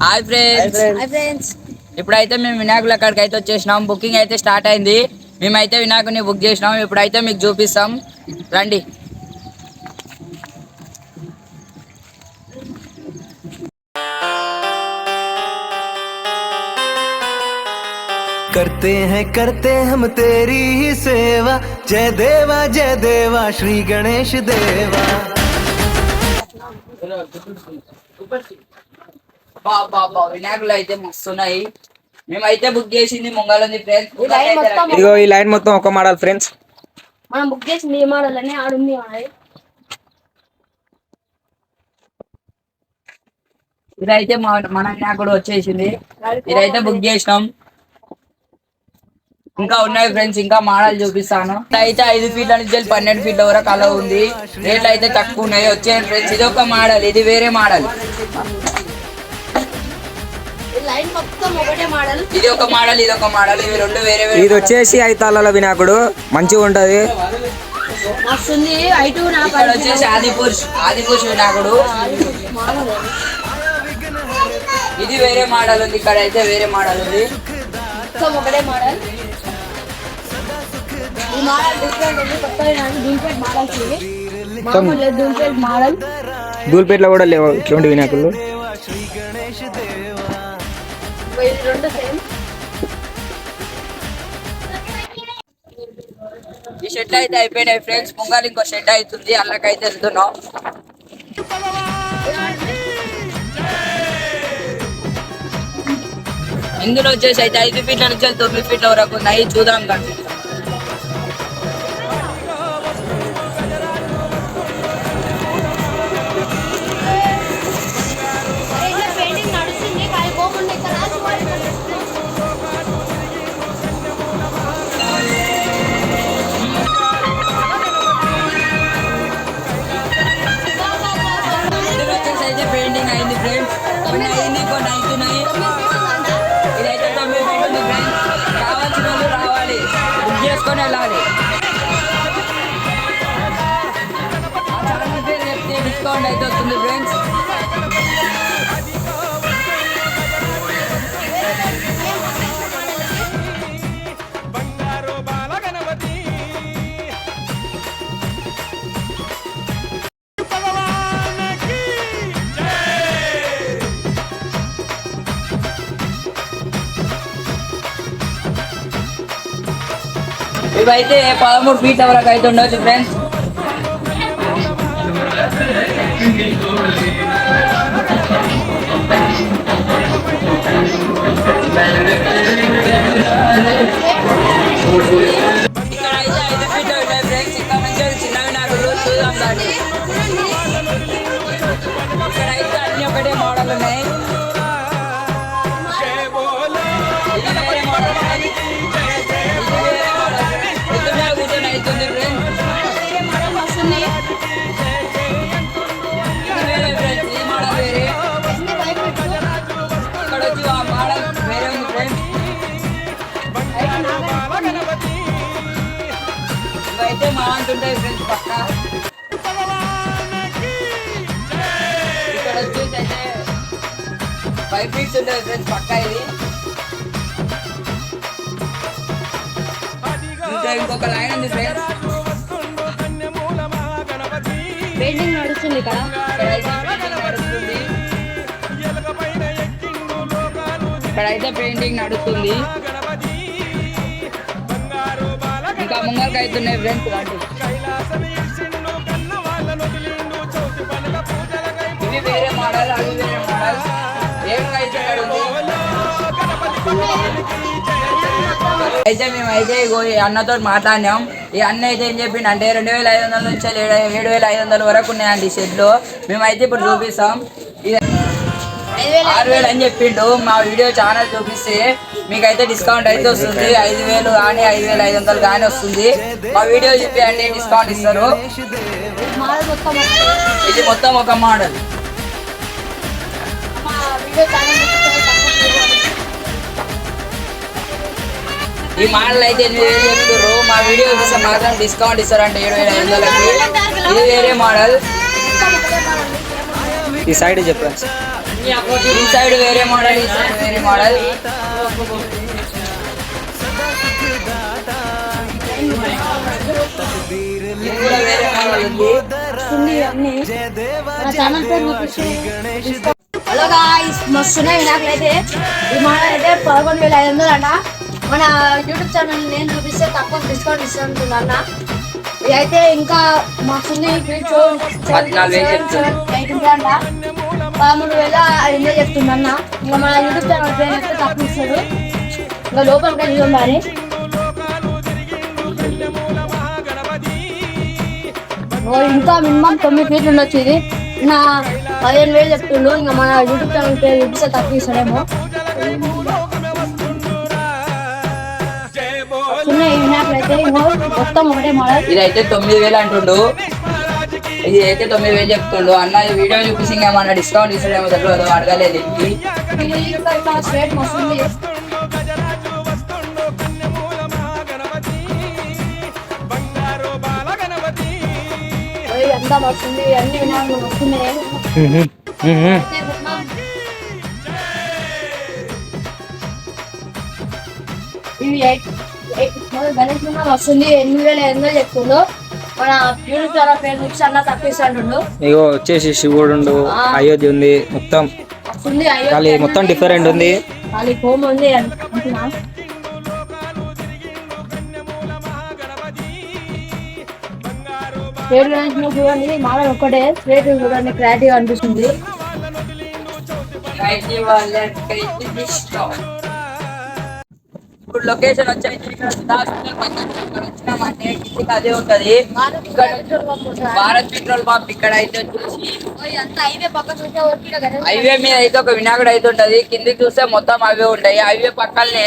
Hi friends, ఇప్పుడైతే మేము వినాయకుల అక్కడికి అయితే వచ్చేసినాం. బుకింగ్ అయితే స్టార్ట్ అయింది. మేమైతే వినాయకుడిని బుక్ చేసినాం. ఇప్పుడైతే మీకు చూపిస్తాం, రండి. करते हैं हम तेरी ही सेवा, जय देवा श्री गणेश देवा। వినాయకులు అయితే మస్తున్నాయి. మేమైతే బుక్ చేసింది ముంగలుంది ఫ్రెండ్స్. ఇదిగో ఈ లైన్ మొత్తం ఒక మోడల్ ఫ్రెండ్స్. మనం బుక్ చేసింది ఏ మోడల్ అని ఆడుంది. ఇదైతే మన వినాయకుడు వచ్చేసింది. ఇదైతే బుక్ చేసినాం. ఇంకా ఉన్నాయి ఫ్రెండ్స్, ఇంకా మోడల్ చూపిస్తాను. అయితే 5 ఫీట్ల నుంచి 12 ఫీట్ల వరకు అలా ఉంది. రేట్లు అయితే తక్కువ ఉన్నాయి. వచ్చేయండి ఫ్రెండ్స్. ఇది ఒక మోడల్, ఇది వేరే మోడల్. ఇది ఒక మోడల్, ఇది ఒక మోడల్. ఇవి రెండు వేరే వేరే. ఇది వచ్చేసి 5 తాళాల వినాయకుడు, మంచిగా ఉంటది. ఇక్కడ వచ్చేసి ఆదిపురుష్ వినాయకుడు. ఇది వేరే మోడల్ ఉంది. ఇక్కడ అయితే వేరే మోడల్ ఉంది. ఒకటే మోడల్. ఈ మోడల్ డిఫరెంట్ ఉంది. కొత్తగా దూల్పేట్ మోడల్. దూల్పేట్లో కూడా లేవు ఇటువంటి వినాయకులు. రెండు సేమ్. ఈ షెడ్ అయితే అయిపోయినాయి ఫ్రెండ్స్. పొంగల్ ఇంకో షెడ్ అవుతుంది, అల్లకైతే వెళ్తున్నాం. ఇందులో వచ్చేసి అయితే 5 ఫీట్ల నుంచి 9 ఫీట్ల వరకు ఉన్నాయి. చూద్దాం కానీ. పెయింటింగ్ అయింది ఫ్రెండ్స్. కొన్ని అయింది, కొన్ని అవుతున్నాయి. ఇదైతే 9 ఫీట్ ఉంది ఫ్రెండ్స్. కావాల్సిన వాళ్ళు రావాలి, బుక్ చేసుకొని వెళ్ళాలి. ఛానల్ పేరు చెప్తే డిస్కౌంట్ అయితే వస్తుంది ఫ్రెండ్స్. ఇవైతే 13 ఫీట్ల వరకు అయితే ఉండొచ్చు ఫ్రెండ్స్. ఇక్కడ అయితే 5 ఫీట్లు ఉన్నాయి ఫ్రెండ్స్. ఇంకా మంచిగా చిన్న వినాయకుడు చూద్దాం దాన్ని. ఇక్కడ అయితే అన్ని ఒకటే మోడల్ ఉన్నాయి. ఇది వేరే మోడల్, అవుతుంది ఫ్రెండ్స్. ఈ మోడల్ వేరే, ఇక్కడ వచ్చి ఆ మోడల్ వేరే ఉంది ఫ్రెండ్స్. ఇవైతే మా అంటుంటాయి ఫ్రెండ్స్ పక్క. ఇక్కడ వచ్చేసి అయితే 5 ఫీట్స్ ఉంటాయి ఫ్రెండ్స్ పక్క. ఇది ఇంకొక లైన్ ఉంది ఫ్రెండ్స్. పెయింటింగ్ నడుస్తుంది ఇక్కడ. ఇక్కడైతే పెయింటింగ్ నడుస్తుంది. ఇంకా ముంగల్కి అవుతున్నాయి ఫ్రెండ్స్. ఇవి వేరే మోడల్, అవి వేరే మోడల్. ఏమైతే అయితే మేమైతే అన్నతో మాట్లాడినాం. ఈ అన్న అయితే ఏం చెప్పిండు అంటే 2500 నుంచి 7500 వరకు ఉన్నాయండి షెడ్లో. మేమైతే ఇప్పుడు చూపిస్తాం. 6000 అని చెప్పిండు. మా వీడియో ఛానల్ చూపిస్తే మీకైతే డిస్కౌంట్ అయితే వస్తుంది. 5000 కానీ 5500 కానీ వస్తుంది. మా వీడియో చెప్పి అంటే డిస్కౌంట్ ఇస్తారు. ఇది మొత్తం ఒక మోడల్. ఈ మోడల్ అయితే 8000 చెప్తారు. మా వీడియో చూస్తే మాత్రం డిస్కౌంట్ ఇస్తారంటే 7500కి. ఇది వేరే మోడల్. ఈ సైడ్ చెప్పండి. ఈ సైడ్ వేరే మోడల్, ఈ సైడ్ వేరే మోడల్. ఇది కూడా వేరే మోడల్ ఉంది. వస్తుంది అన్ని మన ఛానల్ పేరు హలో గాయ్స్, మస్తున్నాయి వినాయకులు అయితే. ఈ మోడల్ అయితే 11,500 అంట. మన యూట్యూబ్ ఛానల్ నేను చూపిస్తే తక్కువ డిస్కౌంట్ ఇస్తుంది అన్న. ఇదైతే ఇంకా మస్తుంది 14,800 అంట. 13,500 చెప్తుంది అన్న. ఇంకా మన యూట్యూబ్ ఛానల్ పేరు అయితే తక్కువ ఇస్తారు. ఇంకా లోపలికి వెళ్ళి మరి ఇంకా మినిమం 9 ఫీట్లు ఉండొచ్చు. ఇది నా 15,000 చెప్తుండు. ఇంకా మన యూట్యూబ్ ఛానల్ పేరు చూపిస్తే తక్కువ ఇస్తాడేమో. ఉన్నాయి వినాయకులు అయితే మొత్తం ఒకటే మోడల్. ఇదైతే 9,000 అంటుండు. ఇది అయితే 9,000 చెప్తుండు అన్న. ఈ వీడియో చూపిస్తే ఇంకా మన డిస్కౌంట్ ఇస్తాడేమో తెలియదు, అడగలేదు. స్వేట్ మస్తుంది. అంతా వస్తుంది, అన్ని వినాయకులు వస్తున్నాయి. ఇవి గణేష్ వినాయకులు వస్తుంది 8,500 చెప్తుండు. మన యూట్యూబ్ ఛానల్ పేరు నుంచి అన్న తప్పిస్తాడు. ఇగో వచ్చేసి శివుడు అయోధ్య ఉంది మొత్తం. వస్తుంది ఖాళీ మొత్తం డిఫరెంట్ ఉంది. ఖాళీ హోమ్ ఉంది అంటున్నా. స్ట్రేట్ గణేష్ చూడండి, మోడల్ ఒక్కటే. స్ట్రేట్ చూడండి, క్లారిటీగా అనిపిస్తుంది. ఇప్పుడు లొకేషన్ వచ్చేసి ఇక్కడ వచ్చినామంటే కిందికి అదే ఉంటది. భారత్ పెట్రోల్ పంప్ ఇక్కడ అయితే వచ్చేసి హైవే మీద అయితే ఒక వినాయకుడు అయితే ఉంటది. కిందికి చూస్తే మొత్తం అవే ఉంటాయి. హైవే పక్కనే